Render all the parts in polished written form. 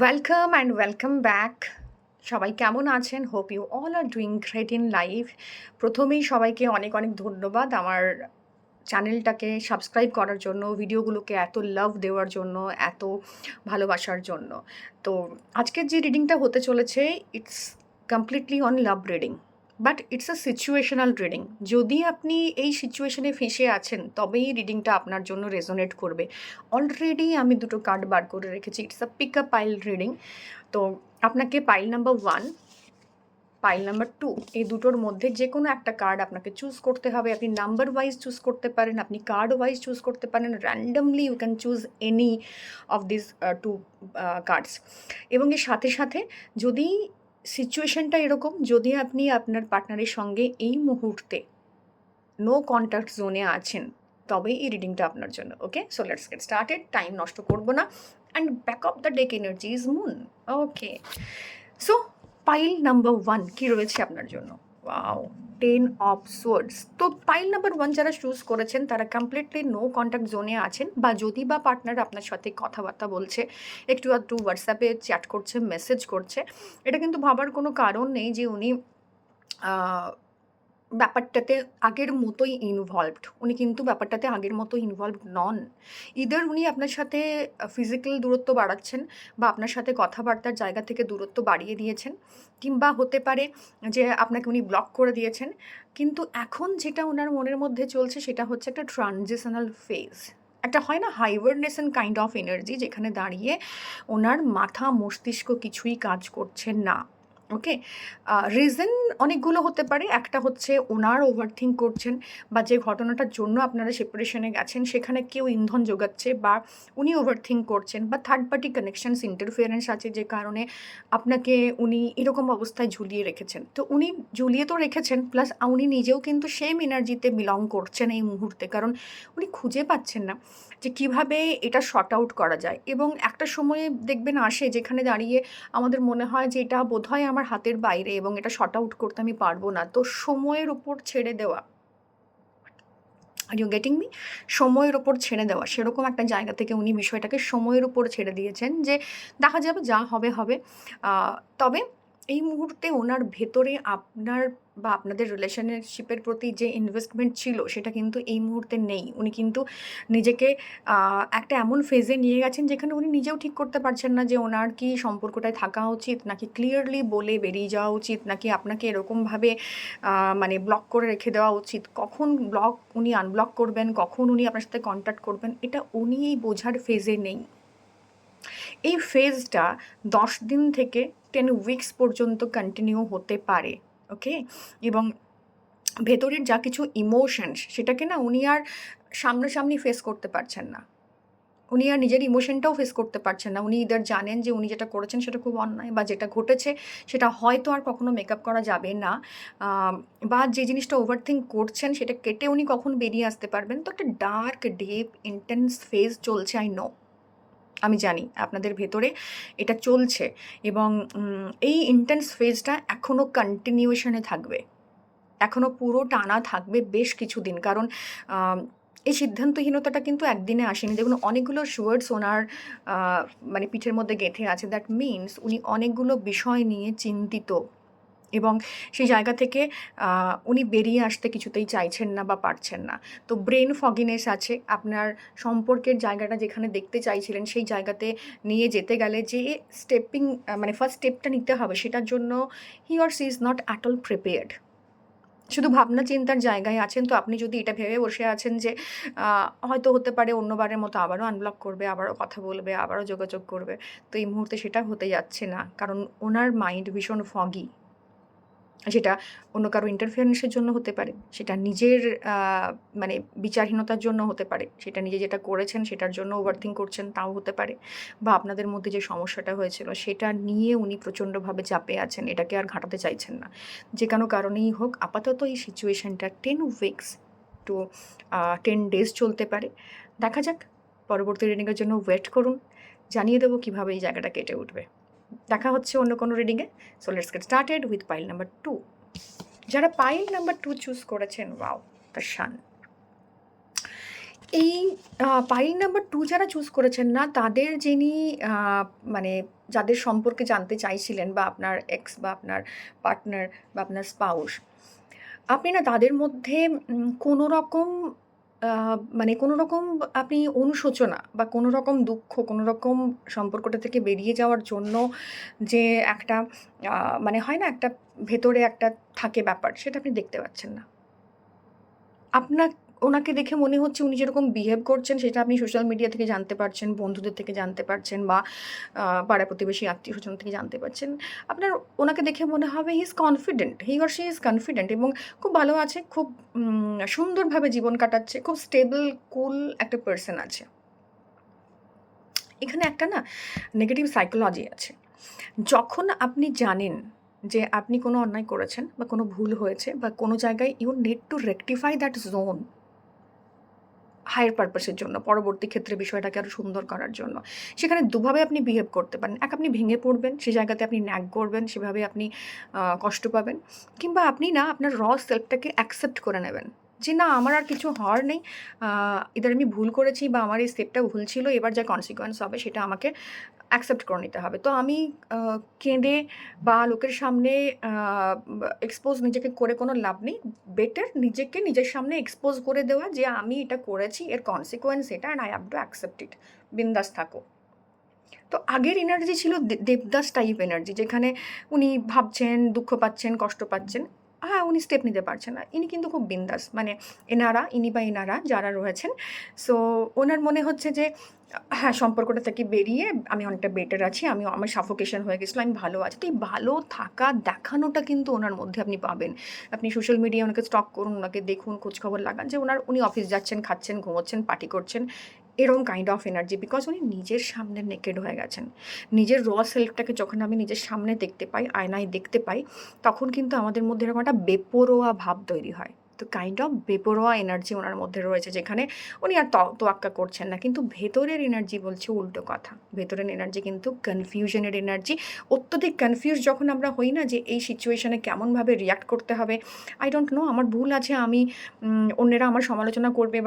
Welcome and welcome back. সবাই কেমন আছেন? Hope you all are doing great in life. প্রথমেই সবাইকে অনেক অনেক ধন্যবাদ আমার চ্যানেলটাকে সাবস্ক্রাইব করার জন্য, ভিডিওগুলোকে এত লাভ দেওয়ার জন্য, এত ভালোবাসার জন্য। তো আজকের যে রিডিংটা হতে চলেছে, it's completely on love reading, but it's a situational reading. যদি আপনি এই সিচুয়েশনে ফেঁসে আছেন তবেই রিডিংটা আপনার জন্য রেজোনেট করবে। অলরেডি আমি দুটো কার্ড বার করে রেখেছি। It's a pick a pile reading. তো আপনাকে পাইল নাম্বার 1, পাইল নাম্বার 2, এই দুটোর মধ্যে যে কোনো একটা কার্ড আপনাকে চুজ করতে হবে। আপনি নাম্বার ওয়াইজ চুজ করতে পারেন, আপনি কার্ড ওয়াইজ চুজ করতে পারেন, randomly you can choose any of this two cards. এবং এর সাথে সাথে যদি সিচুয়েশনটা এরকম, যদি আপনি আপনার পার্টনারের সঙ্গে এই মুহূর্তে নো কন্ট্যাক্ট জোনে আছেন, তবেই এই রিডিংটা আপনার জন্য। Okay, so let's get started. Time নষ্ট করবো না। And back of the deck energy is moon. Okay, so pile number 1 কী রয়েছে আপনার জন্য? Wow, 10 of swords. তো পাইল নাম্বার 1 যারা চুজ করেছেন তারা কমপ্লিটলি নো কন্ট্যাক্ট জোনে আছেন, বা যদি বা পার্টনার আপনার সাথে কথাবার্তা বলছে, একটু আধটু হোয়াটসঅ্যাপে চ্যাট করছে, মেসেজ করছে, এটা কিন্তু ভাবার কোনো কারণ নেই যে উনি ব্যাপারটাতে আগের মতোই ইনভলভড। উনি কিন্তু ব্যাপারটাতে আগের মতো ইনভলভড নন। ইদার উনি আপনার সাথে ফিজিক্যাল দূরত্ব বাড়াচ্ছেন, বা আপনার সাথে কথাবার্তার জায়গা থেকে দূরত্ব বাড়িয়ে দিয়েছেন, কিংবা হতে পারে যে আপনাকে উনি ব্লক করে দিয়েছেন। কিন্তু এখন যেটা ওনার মনের মধ্যে চলছে সেটা হচ্ছে একটা ট্রানজিশনাল ফেজ। একটা হয় না হাইবারনেশন কাইন্ড অফ এনার্জি, যেখানে দাঁড়িয়ে ওনার মাথা মস্তিষ্ক কিছুই কাজ করছে না। ওকে, রিজন অনেকগুলো হতে পারে। একটা হচ্ছে ওনার ওভারথিঙ্ক করছেন, বা যে ঘটনাটার জন্য আপনারা সেপারেশনে গেছেন সেখানে কেউ ইন্ধন যোগাচ্ছে, বা উনি ওভারথিঙ্ক করছেন, বা থার্ড পার্টি কানেকশনস ইন্টারফিয়ারেন্স আছে যে কারণে আপনাকে উনি এরকম অবস্থায় ঝুলিয়ে রেখেছেন। তো উনি ঝুলিয়ে তো রেখেছেন, প্লাস উনি নিজেও কিন্তু সেম এনার্জিতে বিলং করছেন এই মুহূর্তে, কারণ উনি খুঁজে পাচ্ছেন না যে কিভাবে এটা শর্ট আউট করা যায়। এবং একটা সময়ে দেখবেন আসে যেখানে দাঁড়িয়ে আমাদের মনে হয় যে এটা বোধহয় আমার হাতের বাইরে এবং এটা শর্ট আউট করতে আমি পারবো না। তো সময়ের উপর ছেড়ে দেওয়া, আর ইউ গেটিং মি? সময়ের ওপর ছেড়ে দেওয়া, সেরকম একটা জায়গা থেকে উনি বিষয়টাকে সময়ের উপর ছেড়ে দিয়েছেন যে দেখা যাবে, যা হবে হবে। তবে এই মুহূর্তে ওনার ভেতরে আপনার বা আপনাদের রিলেশনশিপের প্রতি যে ইনভেস্টমেন্ট ছিল সেটা কিন্তু এই মুহূর্তে নেই। উনি কিন্তু নিজেকে একটা এমন ফেজে নিয়ে গেছেন যেখানে উনি নিজেও ঠিক করতে পারছেন না যে ওনার কি সম্পর্কটায় থাকা উচিত, নাকি ক্লিয়ারলি বলে বেরিয়ে যাওয়া উচিত, নাকি আপনাকে এরকমভাবে মানে ব্লক করে রেখে দেওয়া উচিত। কখন ব্লক উনি আনব্লক করবেন, কখন উনি আপনার সাথে কন্ট্যাক্ট করবেন, এটা উনি এই বোঝার ফেজে নেই। এই ফেজটা 10 দিন থেকে 10 উইকস পর্যন্ত কন্টিনিউ হতে পারে। ওকে, এবং ভেতরের যা কিছু ইমোশনস সেটাকে না উনি আর সামনাসামনি ফেস করতে পারছেন না। উনি আর নিজের ইমোশনটাও ফেস করতে পারছেন না। উনি ইদার জানেন যে উনি যেটা করেছেন সেটা খুব অন্যায়, বা যেটা ঘটেছে সেটা হয়তো আর কখনো মেকআপ করা যাবে না, বা যে জিনিসটা ওভারথিঙ্ক করছেন সেটা কেটে উনি কখন বেরিয়ে আসতে পারবেন। তো একটা ডার্ক, ডিপ, ইন্টেন্স ফেজ চলছে, আই নো। আমি জানি আপনাদের ভেতরে এটা চলছে, এবং এই ইন্টেন্স ফেজটা এখনও কন্টিনিউয়েশনে থাকবে, এখনও পুরো টানা থাকবে বেশ কিছুদিন। কারণ এই সিদ্ধান্তহীনতাটা কিন্তু একদিনে আসেনি। দেখুন, অনেকগুলো ওয়ার্ডস ওনার মানে পিঠের মধ্যে গেঁথে আছে। দ্যাট মিনস উনি অনেকগুলো বিষয় নিয়ে চিন্তিত, এবং সেই জায়গা থেকে উনি বেরিয়ে আসতে কিছুতেই চাইছেন না বা পারছেন না। তো ব্রেন ফগিনেস আছে। আপনার সম্পর্কের জায়গাটা যেখানে দেখতে চাইছিলেন সেই জায়গাতে নিয়ে যেতে গেলে যে মানে ফার্স্ট স্টেপটা নিতে হবে, সেটার জন্য he or she is not at all prepared. শুধু ভাবনা চিন্তার জায়গায় আছেন। তো আপনি যদি এটা ভেবে বসে আছেন যে হয়তো হতে পারে অন্যবারের মতো আবারও আনব্লক করবে, আবারও কথা বলবে, আবারও যোগাযোগ করবে, তো এই মুহূর্তে সেটা হতে যাচ্ছে না। কারণ ওনার মাইন্ড ভীষণ ফগি। সেটা অন্য কারো ইন্টারফারেন্সের জন্য হতে পারে, সেটা নিজের মানে বিচারহীনতার জন্য হতে পারে, সেটা নিজে যেটা করেছেন সেটার জন্য ওভারথিঙ্ক করছেন তাও হতে পারে, বা আপনাদের মধ্যে যে সমস্যাটা হয়েছিল সেটা নিয়ে উনি প্রচণ্ডভাবে চাপে আছেন, এটাকে আর ঘাঁটাতে চাইছেন না। যে কোনো কারণেই হোক, আপাতত এই সিচুয়েশনটা 10 উইকস টু 10 ডেজ চলতে পারে। দেখা যাক, পরবর্তী রিডিংয়ের জন্য ওয়েট করুন। জানিয়ে দেবো কীভাবে এই জায়গাটা কেটে উঠবে। দেখা হচ্ছে অন্য কোনো রিডিংয়ে। So let's get started with pile number 2। যারা পাইল নাম্বার 2 চুজ করেছেন, ওয়াও, দ্য সান। এই পাইল নাম্বার 2 যারা চুজ করেছেন না, তাদের যিনি আ মানে যাদের সম্পর্কে জানতে চাইছিলেন বা আপনার এক্স বা আপনার পার্টনার বা আপনার স্পাউস, আপনি না তাদের মধ্যে কোনো রকম আ মানে কোনো রকম আপনি অনুশোচনা বা কোনো রকম দুঃখ, কোনো রকম সম্পর্কটা থেকে বেরিয়ে যাওয়ার জন্য যে একটা আ মানে হয় না একটা ভেতরে একটা থাকে ব্যাপার, সেটা আপনি দেখতে পাচ্ছেন না। আপনার ওনাকে দেখে মনে হচ্ছে উনি যেরকম বিহেভ করছেন সেটা আপনি সোশ্যাল মিডিয়া থেকে জানতে পারছেন, বন্ধুদের থেকে জানতে পারছেন বা পাড়া-প্রতিবেশী আত্মীয়স্বজন থেকে জানতে পারছেন। আপনার ওনাকে দেখে মনে হবে he is confident, he or she is confident এবং খুব ভালো আছে, খুব সুন্দরভাবে জীবন কাটাচ্ছে, খুব স্টেবল, কুল একটা পারসন আছে। এখানে একটা না নেগেটিভ সাইকোলজি আছে। যখন আপনি জানেন যে আপনি কোনো অন্যায় করেছেন বা কোনো ভুল হয়েছে বা কোনো জায়গায় you need to rectify that zone higher পারপাসের জন্য, পরবর্তী ক্ষেত্রে বিষয়টাকে আরো সুন্দর করার জন্য। সেখানে দুভাবে আপনি বিহেভ করতে পারেন। এক, আপনি ভেঙে পড়বেন, সে জায়গাতে আপনি ন্যাগ করবেন, সেভাবে আপনি কষ্ট পাবেন। কিংবা আপনি না আপনার সেলফটাকে অ্যাকসেপ্ট করে নেবেন। যে না আমার আর কিছু হওয়ার নেই। ইদার আমি ভুল করেছি বা আমার এই স্টেপটা ভুল ছিল। এবার যা কনসিকুয়েন্স হবে সেটা আমাকে অ্যাকসেপ্ট করে নিতে হবে। তো আমি আ কেঁদে বা লোকের সামনে আ এক্সপোজ নিজেকে করে কোনো লাভ নেই। বেটার নিজেকে নিজের সামনে এক্সপোজ করে দেওয়া যে আমি এটা করেছি, এর কনসিকুয়েন্স এটা and I have to accept it. বিন্দাস থাকো। তো আগের এনার্জি ছিল দেবদাস টাইপ এনার্জি, যেখানে উনি ভাবছেন, দুঃখ পাচ্ছেন, কষ্ট পাচ্ছেন। হ্যাঁ, উনি স্টেপ নিতে পারছেন না। ইনি কিন্তু খুব বিন্দাস। মানে ইনি বা এনারা যারা রয়েছেন, সো ওনার মনে হচ্ছে যে হ্যাঁ, সম্পর্কটা থেকে বেরিয়ে আমি অনেকটা বেটার আছি। আমার সাফোকেশন হয়ে গেছিল। আমি ভালো আছি। তো এই ভালো থাকা দেখানোটা কিন্তু ওনার মধ্যে আপনি পাবেন। আপনি সোশ্যাল মিডিয়ায় ওনাকে স্টক করুন, ওনাকে দেখুন, খোঁজখবর লাগান যে উনি অফিস যাচ্ছেন, খাচ্ছেন, ঘুমোচ্ছেন, পার্টি করছেন। এরকম কাইন্ড অফ এনার্জি, বিকজ উনি নিজের সামনে নেকেড হয়ে গেছেন। নিজের সেলফটাকে যখন আমি নিজের সামনে দেখতে পাই, আয়নায় দেখতে পাই, তখন কিন্তু আমাদের মধ্যে এরকম একটা বেপরোয়া ভাব তৈরি হয়। তো কাইন্ড অফ বেপরোয়া এনার্জি ওনার মধ্যে রয়েছে, যেখানে উনি আর তোয়াক্কা করছেন না। কিন্তু ভেতরের এনার্জি বলছে উল্টো কথা। ভেতরের এনার্জি কিন্তু কনফিউশনের এনার্জি। অত্যধিক কনফিউজ যখন আমরা হই না যে এই সিচুয়েশনে কেমনভাবে রিঅ্যাক্ট করতে হবে। আই ডোন্ট নো, আমার ভুল আছে, আমি অন্যেরা আমার সমালোচনা করবে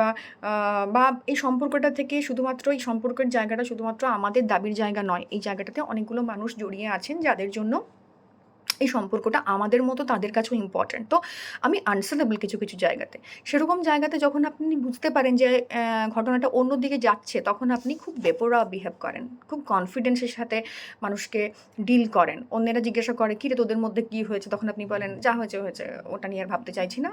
বা এই সম্পর্কটা থেকে শুধুমাত্র এই সম্পর্কের জায়গাটা শুধুমাত্র আমাদের দাবির জায়গা নয়। এই জায়গাটাতে অনেকগুলো মানুষ জড়িয়ে আছেন যাদের জন্য এই সম্পর্কটা আমাদের মতো তাদের কাছেও ইম্পর্ট্যান্ট। তো আমি আনসারেবল কিছু, কিছু জায়গাতে। সেরকম জায়গাতে যখন আপনি বুঝতে পারেন যে ঘটনাটা অন্যদিকে যাচ্ছে, তখন আপনি খুব বেপরোয়া বিহেভ করেন। খুব কনফিডেন্সের সাথে মানুষকে ডিল করেন। অন্যেরা জিজ্ঞাসা করে, "কিরে তোদের মধ্যে কি হয়েছে?" তখন আপনি বলেন, "যা হয়েছে, হয়েছে। ওটা নিয়ে আর ভাবতে চাইছি না।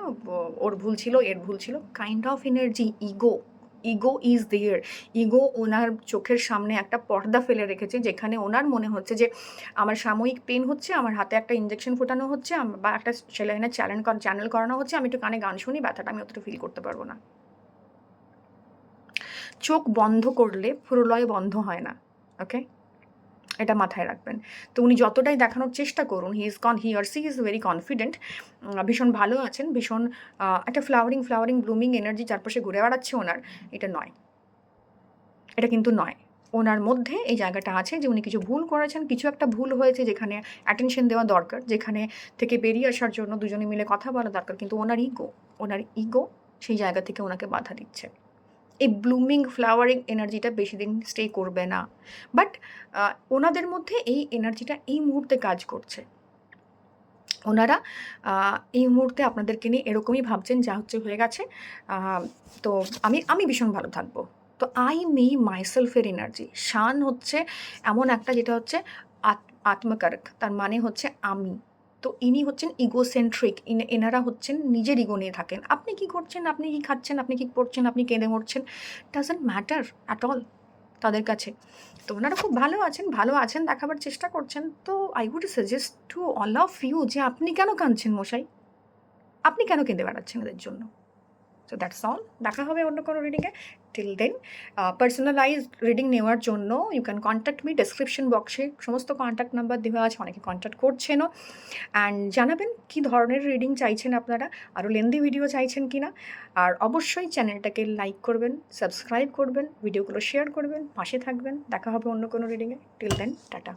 ওর ভুল ছিল, এর ভুল ছিল।" Kind of energy ego. Ego is there. Ego ওনার চোখের সামনে একটা পর্দা ফেলে রেখেছে, যেখানে ওনার মনে হচ্ছে যে আমার সাময়িক পেইন হচ্ছে, আমার হাতে একটা ইনজেকশন ফোটানো হচ্ছে বা একটা সেলাইনের চ্যানেল করানো হচ্ছে, আমি একটু কানে গান শুনি, ব্যথাটা আমি অতটা ফিল করতে পারবো না। চোখ বন্ধ করলে প্রলয় বন্ধ হয় না। ওকে? এটা মাথায় রাখবেন। তো উনি যতটাই দেখানোর চেষ্টা করুন, he or she is very confident. ভীষণ ভালো আছেন, ভীষণ একটা ব্লুমিং এনার্জি চারপাশে ঘুরে বেড়াচ্ছে ওনার। এটা নয়। এটা কিন্তু নয়। ওনার মধ্যে এই জায়গাটা আছে যে উনি কিছু ভুল করেছেন, কিছু একটা ভুল হয়েছে যেখানে অ্যাটেনশন দেওয়া দরকার, যেখানে থেকে বেরিয়ে আসার জন্য দুজনে মিলে কথা বলা দরকার। কিন্তু ওনার ইগো সেই জায়গা থেকে ওনাকে বাধা দিচ্ছে। এই ফ্লাওয়ারিং এনার্জিটা বেশিদিন স্টে করবে না। বাট ওনাদের মধ্যে এই এনার্জিটা এই মুহূর্তে কাজ করছে। ওনারা এই মুহূর্তে আপনাদেরকে নিয়ে এরকমই ভাবছেন, যা হচ্ছে হয়ে গেছে। আ তো আমি ভীষণ ভালো থাকবো। তো মি মাইসেলফ এর এনার্জি। শান হচ্ছে এমন একটা, যেটা হচ্ছে আত আত্মকারক। তার মানে হচ্ছে আমি। তো ইনি হচ্ছেন ইগোসেন্ট্রিক। এনারা হচ্ছেন নিজের ইগো নিয়ে থাকেন। আপনি কি করছেন, আপনি কি খাচ্ছেন, আপনি কি পড়ছেন, আপনি কেঁদে মরছেন, ডাজন্ট ম্যাটার অ্যাট অল তাদের কাছে। তো ওনারা খুব ভালো আছেন দেখাবার চেষ্টা করছেন। তো I would suggest to all of you যে আপনি কেন কাঁদছেন মশাই? আপনি কেন কেঁদে বেড়াচ্ছেন এদের জন্য? So that's all. দেখা হবে অন্য কোনো রিডিংয়ে। টিল দেন পার্সোনালাইজড রিডিং নেওয়ার জন্য you can contact me. Description বক্সে সমস্ত কন্ট্যাক্ট নাম্বার দেওয়া আছে, অনেকে কন্ট্যাক্ট করছেনও। অ্যান্ড জানাবেন কী ধরনের রিডিং চাইছেন আপনারা, আরও লেন্দি ভিডিও চাইছেন কিনা। আর অবশ্যই চ্যানেলটাকে লাইক করবেন, সাবস্ক্রাইব করবেন, ভিডিওগুলো শেয়ার করবেন, পাশে থাকবেন। দেখা হবে অন্য কোনো রিডিংয়ে। টিল দেন টাটা।